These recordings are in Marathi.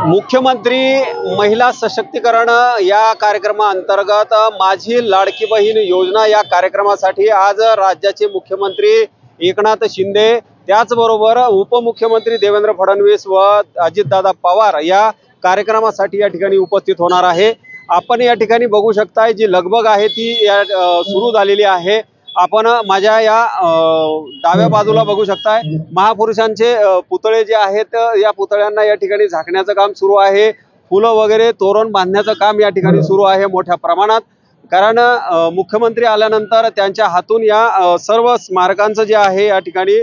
मुख्यमंत्री महिला सशक्तीकरण या कार्यक्रमाअंतर्गत माझी लाडकी बहीण योजना या कार्यक्रमासाठी आज राज्याचे मुख्यमंत्री एकनाथ शिंदे त्याचबरोबर उपमुख्यमंत्री देवेंद्र फडणवीस व अजितदादा पवार या कार्यक्रमासाठी या ठिकाणी उपस्थित होणार आहे। आपण या ठिकाणी बघू शकताय जी लगबग आहे ती सुरू झालेली आहे। आपण माझ्या या डाव्या बाजूला बघू शकताय महापुरुषांचे पुतळे जे आहेत या पुतळ्यांना या ठिकाणी झाकण्याचं काम सुरू आहे। फुलं वगैरे तोरण बांधण्याचं काम या ठिकाणी सुरू आहे मोठ्या प्रमाणात, कारण मुख्यमंत्री आल्यानंतर त्यांच्या हातून या सर्व स्मारकांचं जे आहे या ठिकाणी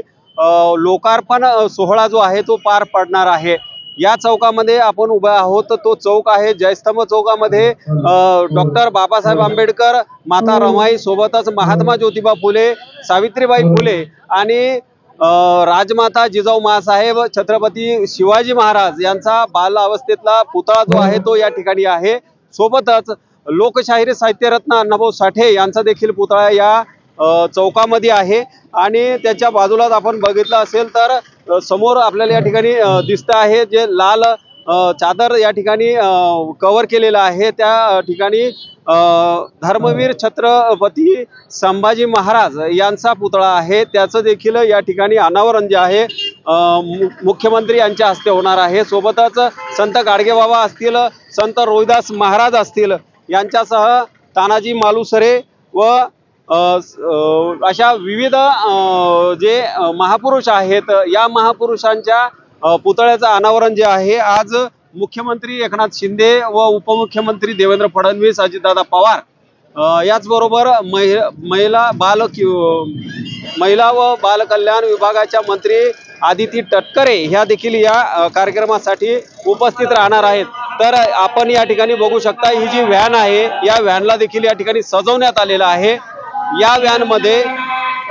लोकार्पण सोहळा जो आहे तो पार पडणार आहे। या चौकामध्ये आपण उभे आहोत, तो चौक आहे जयस्तंभ चौकामध्ये डॉक्टर बाबासाहेब आंबेडकर, माता रमाई सोबतच महात्मा ज्योतिबा फुले, सावित्रीबाई फुले आणि राजमाता जिजाऊ माँसाहेब छत्रपती शिवाजी महाराज यांचा बाल अवस्थेतला पुतळा जो आहे तो या ठिकाणी आहे। सोबतच लोकशाहीर साहित्यरत्न अण्णाभाऊ साठे यांचा देखील पुतळा या चौकामध्ये आहे आणि त्याच्या बाजूलाच आपण बघितलं असेल तर समोर आपल्याला या ठिकाणी दिसतं आहे जे लाल चादर या ठिकाणी कव्हर केलेला आहे। त्या ठिकाणी धर्मवीर छत्रपती संभाजी महाराज यांचा पुतळा आहे, त्याचं देखील या ठिकाणी अनावरण जे आहे मुख्यमंत्री यांच्या हस्ते होणार आहे। सोबतच संत गाडगेबाबा असतील, संत रोहिदास महाराज असतील यांच्यासह तानाजी मालुसरे व अशा विविध जे महापुरुष आहेत या महापुरुषांच्या पुतळ्याचं अनावरण जे आहे आज मुख्यमंत्री एकनाथ शिंदे व उपमुख्यमंत्री देवेंद्र फडणवीस, अजितदादा पवार याचबरोबर महिला व बाल कल्याण विभागाच्या मंत्री आदिती तटकरे ह्या देखील या कार्यक्रमासाठी उपस्थित राहणार आहेत। तर आपण या ठिकाणी बघू शकता ही जी व्हॅन आहे या व्हॅनला देखील या ठिकाणी सजवण्यात आलेलं आहे। या व्हॅन मध्ये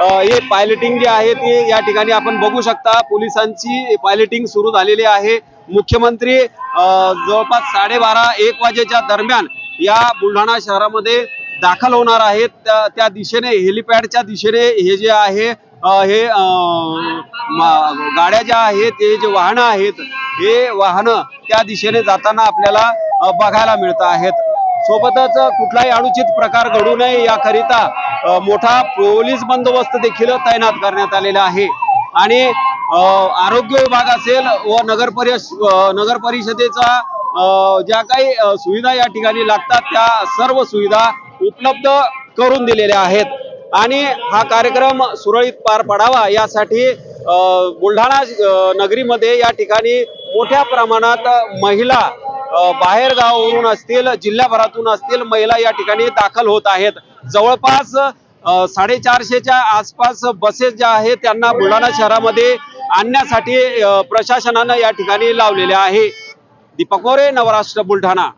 हे पायलटिंग जे आहे ते या ठिकाणी आपण बघू शकता, पोलिसांची पायलटिंग सुरू झालेली आहे। मुख्यमंत्री जवळपास 12:30-1 वाजेच्या दरम्यान या बुलढाणा शहरामध्ये दाखल होणार आहेत। त्या दिशेने हेलिपॅडच्या दिशेने हे जे आहे हे गाड्या ज्या आहेत हे जे वाहनं आहेत हे वाहनं त्या दिशेने जाताना आपल्याला बघायला मिळत आहेत। सोबतच कुठलाही अनुचित प्रकार घडू नये याकरिता मोठा पोलीस बंदोबस्त देखील तैनात करण्यात आलेला आहे आणि आरोग्य विभाग असेल व नगर परिषदेचा ज्या काही सुविधा या ठिकाणी लागतात त्या सर्व सुविधा उपलब्ध करून दिलेल्या आहेत आणि हा कार्यक्रम सुरळीत पार पडावा यासाठी बुलढाणा नगरीमध्ये या ठिकाणी मोठ्या प्रमाणात महिला बाहेर गावावरून असतील, जिल्ह्याभरातून असतील महिला या ठिकाणी दाखल होत आहेत। जवळपास 450च्या आसपास बसेस ज्या आहेत त्यांना बुलढाणा शहरामध्ये आणण्यासाठी प्रशासनाने या ठिकाणी लावलेले आहे। दीपक मोरे, नवराष्ट्र, बुलढाणा।